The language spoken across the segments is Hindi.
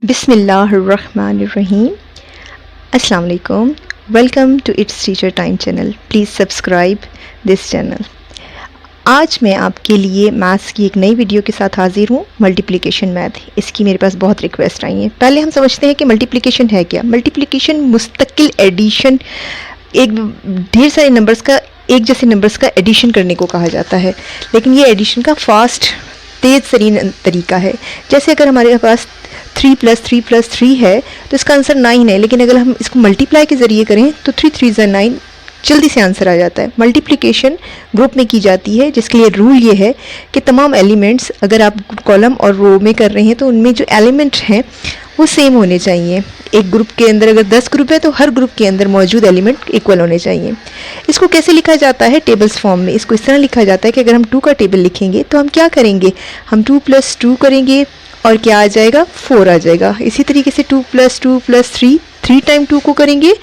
बिस्मिल्लाहिर्रहमानिर्रहीम। अस्सलाम वालेकुम। Welcome to it's teacher time channel. Please subscribe this channel. आज मैं आपके लिए मैथ्स की एक नई वीडियो के साथ हाजिर हूँ। मल्टीप्लिकेशन मैथ, इसकी मेरे पास बहुत रिक्वेस्ट आई हैं। पहले हम समझते हैं कि मल्टीप्लिकेशन है क्या। मल्टीप्लिकेशन मुस्तकिल एडिशन, एक ढेर सारे नंबर्स का, एक जैसे नंबर्स का एडिशन करने को कहा जाता है। लेकिन ये एडिशन का फास्ट तेज़ तरीन तरीका है। जैसे अगर हमारे पास 3 + 3 + 3 है तो इसका आंसर 9 है, लेकिन अगर हम इसको मल्टीप्लाई के ज़रिए करें तो 3 3 ज़ा 9 जल्दी से आंसर आ जाता है। मल्टीप्लिकेशन ग्रुप में की जाती है, जिसके लिए रूल ये है कि तमाम एलिमेंट्स, अगर आप कॉलम और रो में कर रहे हैं तो उनमें जो एलिमेंट हैं वो सेम होने चाहिए। एक ग्रुप के अंदर अगर 10 ग्रुप है तो हर ग्रुप के अंदर मौजूद एलिमेंट इक्वल होने चाहिए। इसको कैसे लिखा जाता है? टेबल्स फॉर्म में। इसको इस तरह लिखा जाता है कि अगर हम 2 का टेबल लिखेंगे तो हम क्या करेंगे, हम 2 + 2 करेंगे और क्या आ जाएगा, 4 आ जाएगा। इसी तरीके से 2 + 2 + 3, 3 टाइम 2 को करेंगे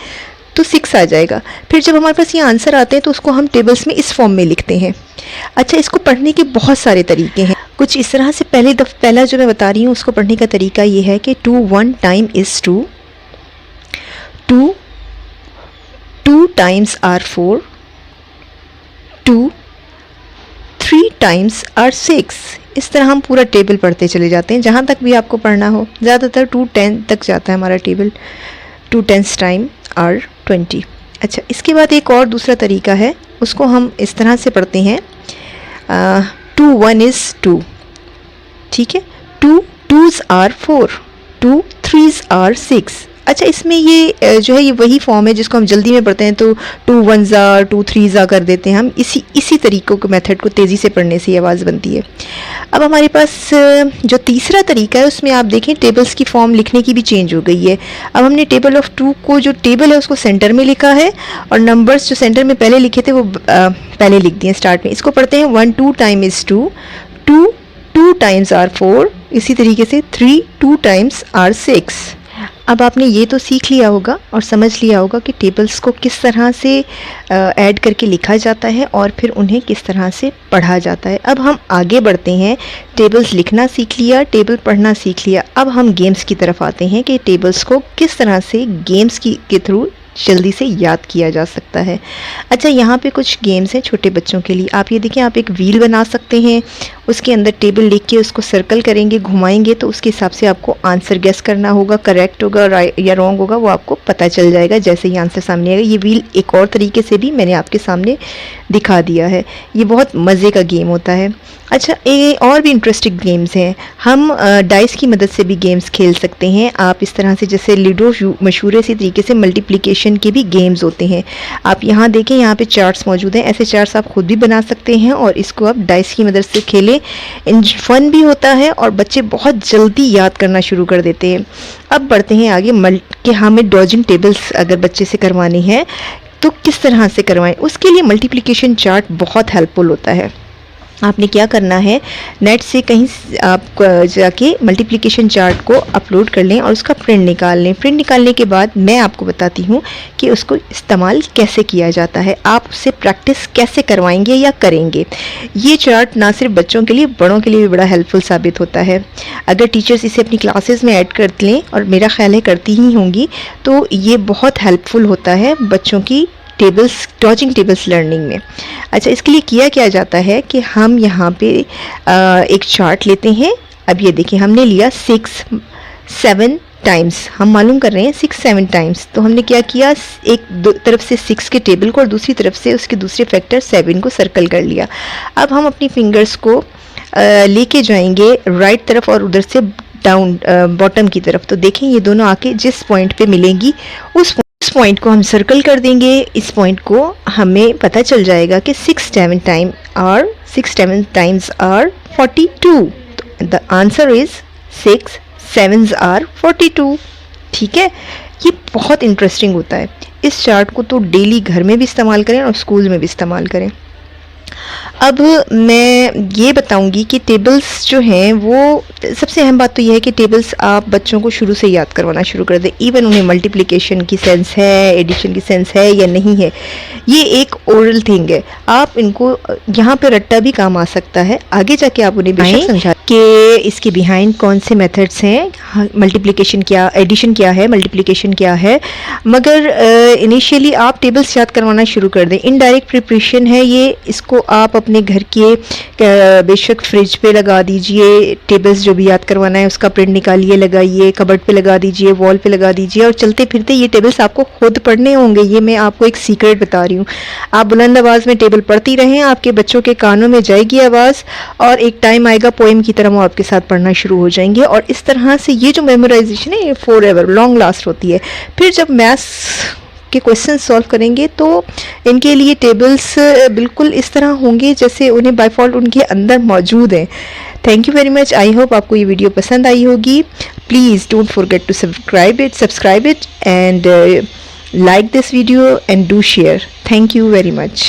तो 6 आ जाएगा। फिर जब हमारे पास ये आंसर आते हैं तो उसको हम टेबल्स में इस फॉर्म में लिखते हैं। अच्छा, इसको पढ़ने के बहुत सारे तरीके हैं। कुछ इस तरह से, पहला जो मैं बता रही हूँ उसको पढ़ने का तरीका ये है कि 2 1 time is 2, 2 times are 4, 2 3 times are 6। इस तरह हम पूरा टेबल पढ़ते चले जाते हैं, जहाँ तक भी आपको पढ़ना हो। ज़्यादातर 2 10 तक जाता है हमारा टेबल। 2 10 time are 20। अच्छा, इसके बाद एक और दूसरा तरीका है, उसको हम इस तरह से पढ़ते हैं, 2 1 इज़ 2, ठीक है। 2 2s आर 4, 2 3s आर 6। अच्छा, इसमें ये जो है ये वही फॉर्म है जिसको हम जल्दी में पढ़ते हैं तो 2 1s आर 2 3s आर कर देते हैं हम। इसी तरीक़ों को, मेथड को तेज़ी से पढ़ने से ये आवाज़ बनती है। अब हमारे पास जो तीसरा तरीका है उसमें आप देखें टेबल्स की फॉर्म लिखने की भी चेंज हो गई है। अब हमने टेबल ऑफ 2 को, जो टेबल है उसको सेंटर में लिखा है और नंबर्स जो सेंटर में पहले लिखे थे वो पहले लिख दिए स्टार्ट में। इसको पढ़ते हैं 1 2 टाइम इज़ 2, 2 2 टाइम्स आर 4, इसी तरीके से 3 2 टाइम्स आर 6। अब आपने ये तो सीख लिया होगा और समझ लिया होगा कि टेबल्स को किस तरह से ऐड करके लिखा जाता है और फिर उन्हें किस तरह से पढ़ा जाता है। अब हम आगे बढ़ते हैं। टेबल्स लिखना सीख लिया, टेबल पढ़ना सीख लिया। अब हम गेम्स की तरफ आते हैं कि टेबल्स को किस तरह से गेम्स के थ्रू जल्दी से याद किया जा सकता है। अच्छा, यहाँ पे कुछ गेम्स हैं छोटे बच्चों के लिए। आप ये देखें, आप एक व्हील बना सकते हैं, उसके अंदर टेबल लिख के उसको सर्कल करेंगे, घुमाएंगे तो उसके हिसाब से आपको आंसर गेस करना होगा। करेक्ट होगा राइट या रॉन्ग होगा वो आपको पता चल जाएगा जैसे ही आंसर सामने आएगा। ये व्हील एक और तरीके से भी मैंने आपके सामने दिखा दिया है। ये बहुत मज़े का गेम होता है। अच्छा, ये और भी इंटरेस्टिंग गेम्स हैं। हम डाइस की मदद से भी गेम्स खेल सकते हैं। आप इस तरह से, जैसे लूडो मशहूर है, इसी तरीके से मल्टीप्लिकेशन के भी गेम्स होते हैं। आप यहाँ देखें, यहाँ पे चार्ट्स मौजूद हैं। ऐसे चार्ट्स आप खुद भी बना सकते हैं और इसको आप डाइस की मदद से खेलें। फन भी होता है और बच्चे बहुत जल्दी याद करना शुरू कर देते हैं। अब बढ़ते हैं आगे कि हमें डॉजिंग टेबल्स अगर बच्चे से करवानी है तो किस तरह से करवाएं। उसके लिए मल्टीप्लिकेशन चार्ट बहुत हेल्पफुल होता है। आपने क्या करना है, नेट से कहीं आप जाके मल्टीप्लिकेशन चार्ट को अपलोड कर लें और उसका प्रिंट निकाल लें। प्रिंट निकालने के बाद मैं आपको बताती हूँ कि उसको इस्तेमाल कैसे किया जाता है, आप उससे प्रैक्टिस कैसे करवाएंगे या करेंगे। ये चार्ट ना सिर्फ बच्चों के लिए, बड़ों के लिए भी बड़ा हेल्पफुल साबित होता है। अगर टीचर्स इसे अपनी क्लासेस में ऐड कर लें, और मेरा ख्याल है करती ही होंगी, तो ये बहुत हेल्पफुल होता है बच्चों की डॉजिंग टेबल्स लर्निंग में। अच्छा, इसके लिए किया क्या जाता है कि हम यहाँ पे एक चार्ट लेते हैं। अब ये देखिए, हमने लिया 6 7 टाइम्स, हम मालूम कर रहे हैं 6 7 टाइम्स। तो हमने क्या किया, एक तरफ से 6 के टेबल को और दूसरी तरफ से उसके दूसरे फैक्टर 7 को सर्कल कर लिया। अब हम अपनी फिंगर्स को लेके जाएंगे राइट तरफ और उधर से डाउन बॉटम की तरफ। तो देखें, ये दोनों आके जिस पॉइंट पे मिलेंगी उस पॉइंट को हम सर्कल कर देंगे। इस पॉइंट को हमें पता चल जाएगा कि 6 7 times are 42। The answer is 6 7s are 42। ठीक है, ये बहुत इंटरेस्टिंग होता है। इस चार्ट को तो डेली घर में भी इस्तेमाल करें और स्कूल में भी इस्तेमाल करें। अब मैं ये बताऊंगी कि टेबल्स जो हैं वो, सबसे अहम बात तो ये है कि टेबल्स आप बच्चों को शुरू से याद करवाना शुरू कर दें। इवन उन्हें मल्टीप्लिकेशन की सेंस है, एडिशन की सेंस है या नहीं है, ये एक ओरल थिंग है। आप इनको यहाँ पे रट्टा भी काम आ सकता है, आगे जाके आप उन्हें बेशक समझा कि इसके बिहाइंड कौन से मेथड्स हैं, मल्टीप्लिकेशन क्या, एडिशन क्या है, मल्टीप्लिकेशन क्या है। मगर इनिशियली आप टेबल्स याद करवाना शुरू कर दें। इनडायरेक्ट प्रिपरेशन है ये, इसको आप अपने घर के बेशक फ्रिज पे लगा दीजिए। टेबल्स जो भी याद करवाना है उसका प्रिंट निकालिए, लगाइए, कबर्ड पे लगा दीजिए, वॉल पे लगा दीजिए, और चलते फिरते ये टेबल्स आपको खुद पढ़ने होंगे। ये मैं आपको एक सीक्रेट बता रही हूँ। आप बुलंद आवाज़ में टेबल पढ़ती रहें, आपके बच्चों के कानों में जाएगी आवाज़, और एक टाइम आएगा पोएम की तरह वो आपके साथ पढ़ना शुरू हो जाएंगे। और इस तरह से ये जो मेमोराइजेशन है ये फॉर एवर लॉन्ग लास्ट होती है। फिर जब मैथ्स के क्वेश्चन सॉल्व करेंगे तो इनके लिए टेबल्स बिल्कुल इस तरह होंगे जैसे उन्हें बाय डिफ़ॉल्ट उनके अंदर मौजूद हैं। Thank you very much. I hope आपको ये वीडियो पसंद आई होगी। Please don't forget to subscribe it and like this video and do share. Thank you very much.